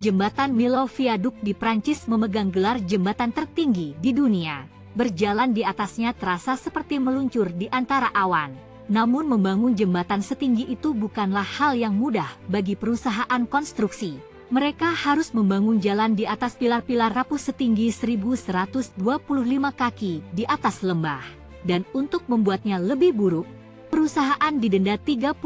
Jembatan Millau Viaduct di Prancis memegang gelar jembatan tertinggi di dunia. Berjalan di atasnya terasa seperti meluncur di antara awan. Namun membangun jembatan setinggi itu bukanlah hal yang mudah bagi perusahaan konstruksi. Mereka harus membangun jalan di atas pilar-pilar rapuh setinggi 1.125 kaki di atas lembah. Dan untuk membuatnya lebih buruk, perusahaan didenda $30.000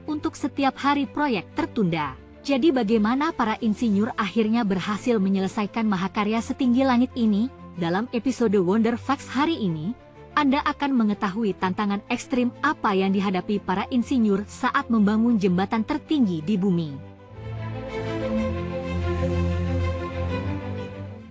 untuk setiap hari proyek tertunda. Jadi bagaimana para insinyur akhirnya berhasil menyelesaikan mahakarya setinggi langit ini? Dalam episode Wonder Facts hari ini, Anda akan mengetahui tantangan ekstrim apa yang dihadapi para insinyur saat membangun jembatan tertinggi di bumi.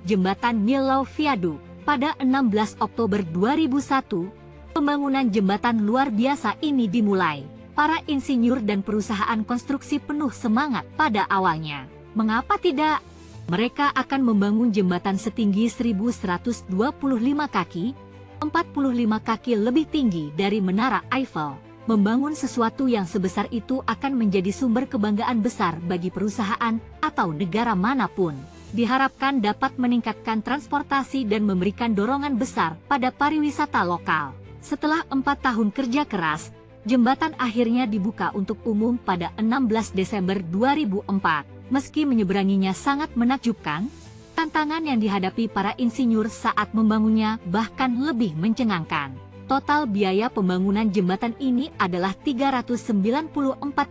Jembatan Millau Viaduct. Pada 16 Oktober 2001, pembangunan jembatan luar biasa ini dimulai. Para insinyur dan perusahaan konstruksi penuh semangat pada awalnya. Mengapa tidak? Mereka akan membangun jembatan setinggi 1.125 kaki, 45 kaki lebih tinggi dari Menara Eiffel. Membangun sesuatu yang sebesar itu akan menjadi sumber kebanggaan besar bagi perusahaan atau negara manapun. Diharapkan dapat meningkatkan transportasi dan memberikan dorongan besar pada pariwisata lokal. Setelah 4 tahun kerja keras, jembatan akhirnya dibuka untuk umum pada 16 Desember 2004. Meski menyeberanginya sangat menakjubkan, tantangan yang dihadapi para insinyur saat membangunnya bahkan lebih mencengangkan. Total biaya pembangunan jembatan ini adalah 394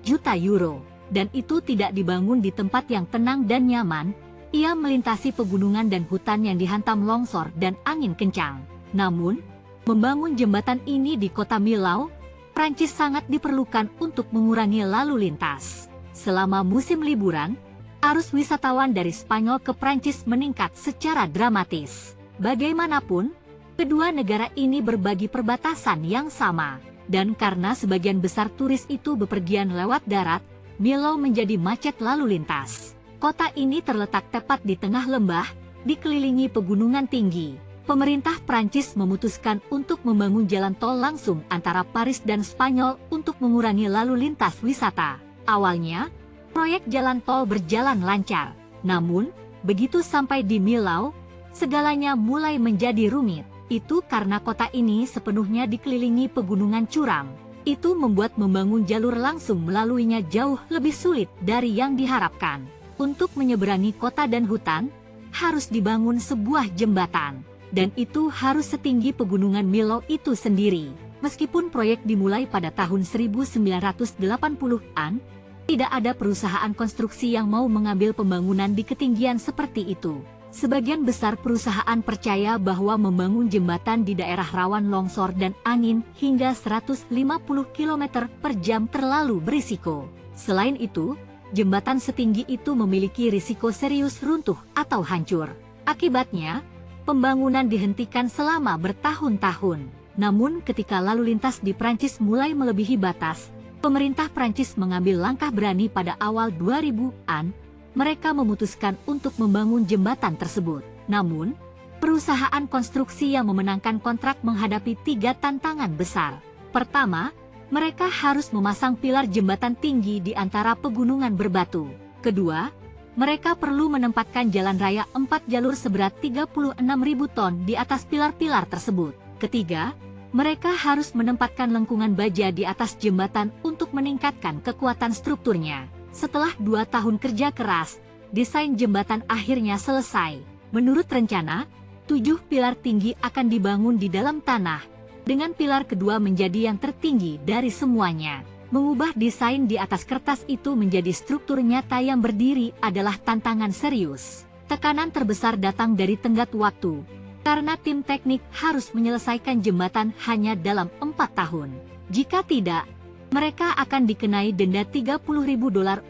juta euro. Dan itu tidak dibangun di tempat yang tenang dan nyaman. Ia melintasi pegunungan dan hutan yang dihantam longsor dan angin kencang. Namun, membangun jembatan ini di kota Millau, Prancis sangat diperlukan untuk mengurangi lalu lintas. Selama musim liburan, arus wisatawan dari Spanyol ke Prancis meningkat secara dramatis. Bagaimanapun, kedua negara ini berbagi perbatasan yang sama. Dan karena sebagian besar turis itu bepergian lewat darat, Millau menjadi macet lalu lintas. Kota ini terletak tepat di tengah lembah, dikelilingi pegunungan tinggi. Pemerintah Prancis memutuskan untuk membangun jalan tol langsung antara Paris dan Spanyol untuk mengurangi lalu lintas wisata. Awalnya, proyek jalan tol berjalan lancar. Namun, begitu sampai di Millau, segalanya mulai menjadi rumit. Itu karena kota ini sepenuhnya dikelilingi pegunungan curam. Itu membuat membangun jalur langsung melaluinya jauh lebih sulit dari yang diharapkan. Untuk menyeberangi kota dan hutan, harus dibangun sebuah jembatan. Dan itu harus setinggi pegunungan Millau itu sendiri. Meskipun proyek dimulai pada tahun 1980-an, tidak ada perusahaan konstruksi yang mau mengambil pembangunan di ketinggian seperti itu. Sebagian besar perusahaan percaya bahwa membangun jembatan di daerah rawan longsor dan angin hingga 150 km per jam terlalu berisiko. Selain itu, jembatan setinggi itu memiliki risiko serius runtuh atau hancur. Akibatnya, pembangunan dihentikan selama bertahun-tahun. Namun ketika lalu lintas di Prancis mulai melebihi batas, pemerintah Prancis mengambil langkah berani pada awal 2000-an. Mereka memutuskan untuk membangun jembatan tersebut. Namun, perusahaan konstruksi yang memenangkan kontrak menghadapi 3 tantangan besar. Pertama, mereka harus memasang pilar jembatan tinggi di antara pegunungan berbatu. Kedua, mereka perlu menempatkan jalan raya 4 jalur seberat 36.000 ton di atas pilar-pilar tersebut. Ketiga, mereka harus menempatkan lengkungan baja di atas jembatan untuk meningkatkan kekuatan strukturnya. Setelah 2 tahun kerja keras, desain jembatan akhirnya selesai. Menurut rencana, 7 pilar tinggi akan dibangun di dalam tanah, dengan pilar kedua menjadi yang tertinggi dari semuanya. Mengubah desain di atas kertas itu menjadi struktur nyata yang berdiri adalah tantangan serius. Tekanan terbesar datang dari tenggat waktu, karena tim teknik harus menyelesaikan jembatan hanya dalam 4 tahun. Jika tidak, mereka akan dikenai denda $30.000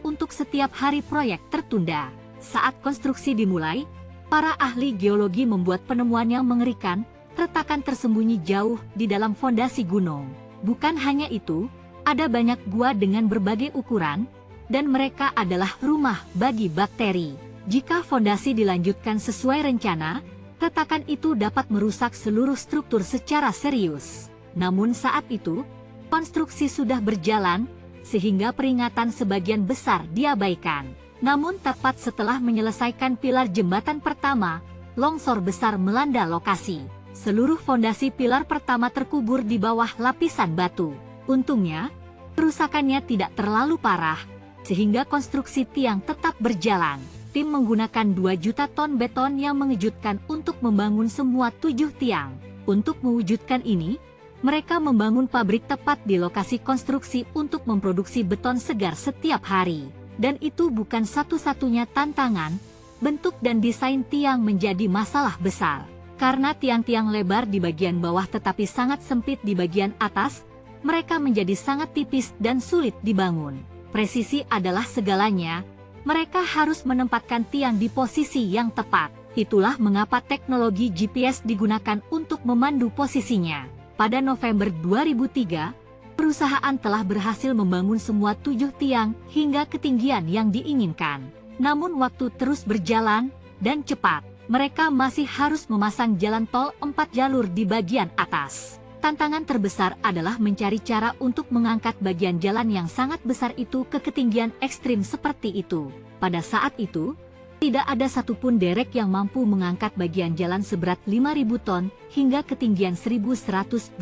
untuk setiap hari proyek tertunda. Saat konstruksi dimulai, para ahli geologi membuat penemuan yang mengerikan. Retakan tersembunyi jauh di dalam fondasi gunung. Bukan hanya itu, ada banyak gua dengan berbagai ukuran, dan mereka adalah rumah bagi bakteri. Jika fondasi dilanjutkan sesuai rencana, retakan itu dapat merusak seluruh struktur secara serius. Namun saat itu, konstruksi sudah berjalan, sehingga peringatan sebagian besar diabaikan. Namun tepat setelah menyelesaikan pilar jembatan pertama, longsor besar melanda lokasi. Seluruh fondasi pilar pertama terkubur di bawah lapisan batu. Untungnya, kerusakannya tidak terlalu parah, sehingga konstruksi tiang tetap berjalan. Tim menggunakan 2 juta ton beton yang mengejutkan untuk membangun semua 7 tiang. Untuk mewujudkan ini, mereka membangun pabrik tepat di lokasi konstruksi untuk memproduksi beton segar setiap hari. Dan itu bukan satu-satunya tantangan, bentuk dan desain tiang menjadi masalah besar. Karena tiang-tiang lebar di bagian bawah tetapi sangat sempit di bagian atas, mereka menjadi sangat tipis dan sulit dibangun. Presisi adalah segalanya, mereka harus menempatkan tiang di posisi yang tepat. Itulah mengapa teknologi GPS digunakan untuk memandu posisinya. Pada November 2003, perusahaan telah berhasil membangun semua 7 tiang hingga ketinggian yang diinginkan. Namun waktu terus berjalan, dan cepat. Mereka masih harus memasang jalan tol 4 jalur di bagian atas. Tantangan terbesar adalah mencari cara untuk mengangkat bagian jalan yang sangat besar itu ke ketinggian ekstrim seperti itu. Pada saat itu, tidak ada satupun derek yang mampu mengangkat bagian jalan seberat 5.000 ton hingga ketinggian 1.125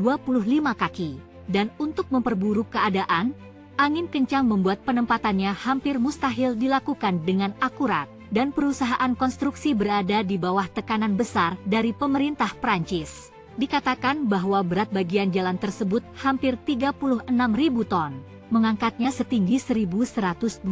kaki. Dan untuk memperburuk keadaan, angin kencang membuat penempatannya hampir mustahil dilakukan dengan akurat. Dan perusahaan konstruksi berada di bawah tekanan besar dari pemerintah Prancis. Dikatakan bahwa berat bagian jalan tersebut hampir 36.000 ton. Mengangkatnya setinggi 1.125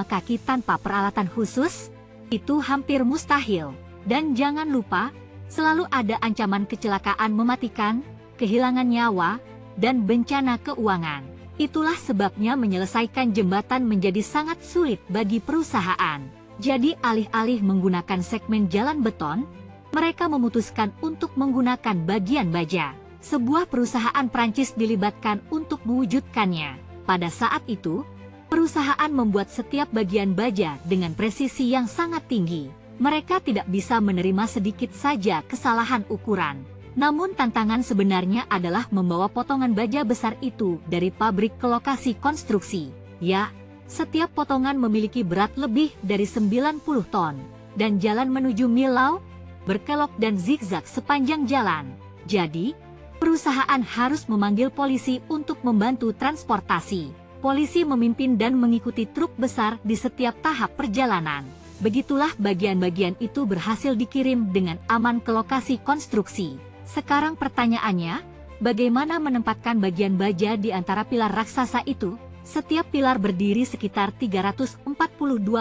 kaki tanpa peralatan khusus, itu hampir mustahil. Dan jangan lupa, selalu ada ancaman kecelakaan mematikan, kehilangan nyawa, dan bencana keuangan. Itulah sebabnya menyelesaikan jembatan menjadi sangat sulit bagi perusahaan. Jadi alih-alih menggunakan segmen jalan beton, mereka memutuskan untuk menggunakan bagian baja. Sebuah perusahaan Prancis dilibatkan untuk mewujudkannya. Pada saat itu, perusahaan membuat setiap bagian baja dengan presisi yang sangat tinggi. Mereka tidak bisa menerima sedikit saja kesalahan ukuran. Namun tantangan sebenarnya adalah membawa potongan baja besar itu dari pabrik ke lokasi konstruksi. Ya, setiap potongan memiliki berat lebih dari 90 ton, dan jalan menuju Millau berkelok dan zigzag sepanjang jalan. Jadi, perusahaan harus memanggil polisi untuk membantu transportasi. Polisi memimpin dan mengikuti truk besar di setiap tahap perjalanan. Begitulah bagian-bagian itu berhasil dikirim dengan aman ke lokasi konstruksi. Sekarang pertanyaannya, bagaimana menempatkan bagian baja di antara pilar raksasa itu? Setiap pilar berdiri sekitar 342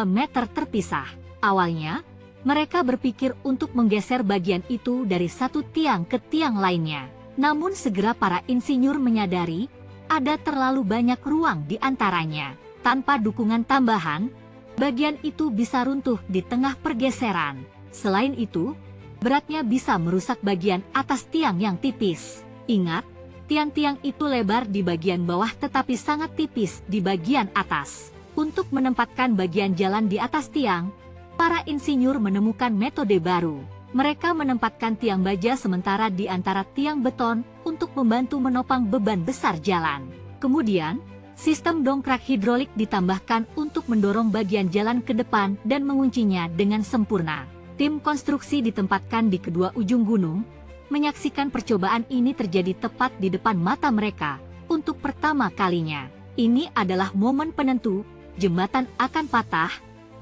meter terpisah. Awalnya, mereka berpikir untuk menggeser bagian itu dari satu tiang ke tiang lainnya. Namun segera para insinyur menyadari, ada terlalu banyak ruang di antaranya. Tanpa dukungan tambahan, bagian itu bisa runtuh di tengah pergeseran. Selain itu, beratnya bisa merusak bagian atas tiang yang tipis. Ingat, tiang-tiang itu lebar di bagian bawah tetapi sangat tipis di bagian atas. Untuk menempatkan bagian jalan di atas tiang, para insinyur menemukan metode baru. Mereka menempatkan tiang baja sementara di antara tiang beton untuk membantu menopang beban besar jalan. Kemudian, sistem dongkrak hidrolik ditambahkan untuk mendorong bagian jalan ke depan dan menguncinya dengan sempurna. Tim konstruksi ditempatkan di kedua ujung gunung, menyaksikan percobaan ini terjadi tepat di depan mata mereka untuk pertama kalinya. Ini adalah momen penentu, jembatan akan patah,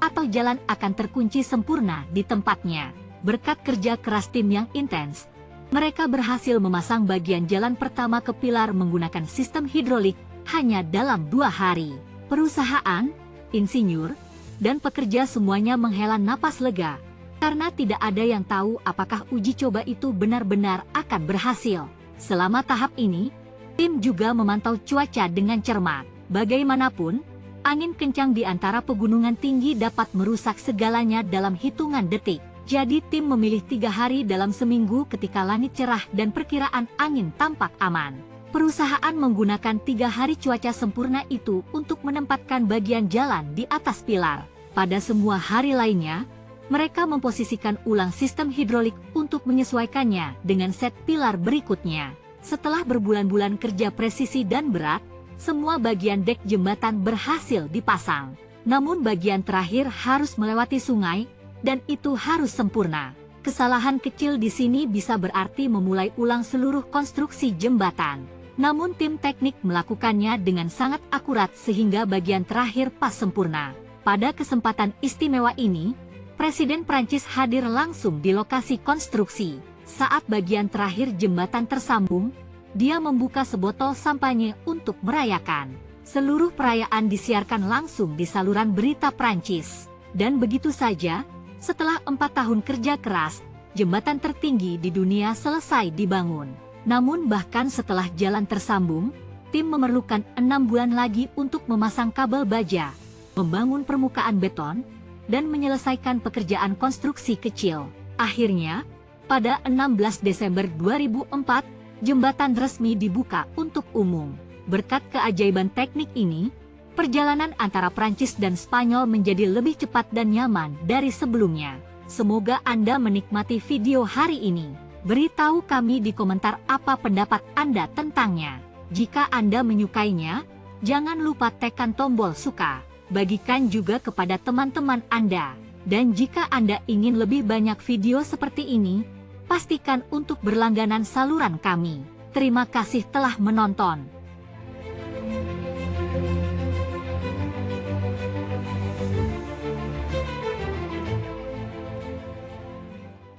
atau jalan akan terkunci sempurna di tempatnya. Berkat kerja keras tim yang intens, mereka berhasil memasang bagian jalan pertama ke pilar menggunakan sistem hidrolik hanya dalam 2 hari. Perusahaan, insinyur, dan pekerja semuanya menghela napas lega, karena tidak ada yang tahu apakah uji coba itu benar-benar akan berhasil. Selama tahap ini, tim juga memantau cuaca dengan cermat. Bagaimanapun, angin kencang di antara pegunungan tinggi dapat merusak segalanya dalam hitungan detik. Jadi tim memilih 3 hari dalam seminggu ketika langit cerah dan perkiraan angin tampak aman. Perusahaan menggunakan 3 hari cuaca sempurna itu untuk menempatkan bagian jalan di atas pilar. Pada semua hari lainnya, mereka memposisikan ulang sistem hidrolik untuk menyesuaikannya dengan set pilar berikutnya. Setelah berbulan-bulan kerja presisi dan berat, semua bagian dek jembatan berhasil dipasang. Namun bagian terakhir harus melewati sungai, dan itu harus sempurna. Kesalahan kecil di sini bisa berarti memulai ulang seluruh konstruksi jembatan. Namun tim teknik melakukannya dengan sangat akurat sehingga bagian terakhir pas sempurna. Pada kesempatan istimewa ini, Presiden Prancis hadir langsung di lokasi konstruksi. Saat bagian terakhir jembatan tersambung, dia membuka sebotol sampanye untuk merayakan. Seluruh perayaan disiarkan langsung di saluran berita Prancis. Dan begitu saja, setelah 4 tahun kerja keras, jembatan tertinggi di dunia selesai dibangun. Namun bahkan setelah jalan tersambung, tim memerlukan 6 bulan lagi untuk memasang kabel baja, membangun permukaan beton, dan menyelesaikan pekerjaan konstruksi kecil. Akhirnya, pada 16 Desember 2004, jembatan resmi dibuka untuk umum. Berkat keajaiban teknik ini, perjalanan antara Prancis dan Spanyol menjadi lebih cepat dan nyaman dari sebelumnya. Semoga Anda menikmati video hari ini. Beritahu kami di komentar apa pendapat Anda tentangnya. Jika Anda menyukainya, jangan lupa tekan tombol suka. Bagikan juga kepada teman-teman Anda. Dan jika Anda ingin lebih banyak video seperti ini, pastikan untuk berlangganan saluran kami. Terima kasih telah menonton.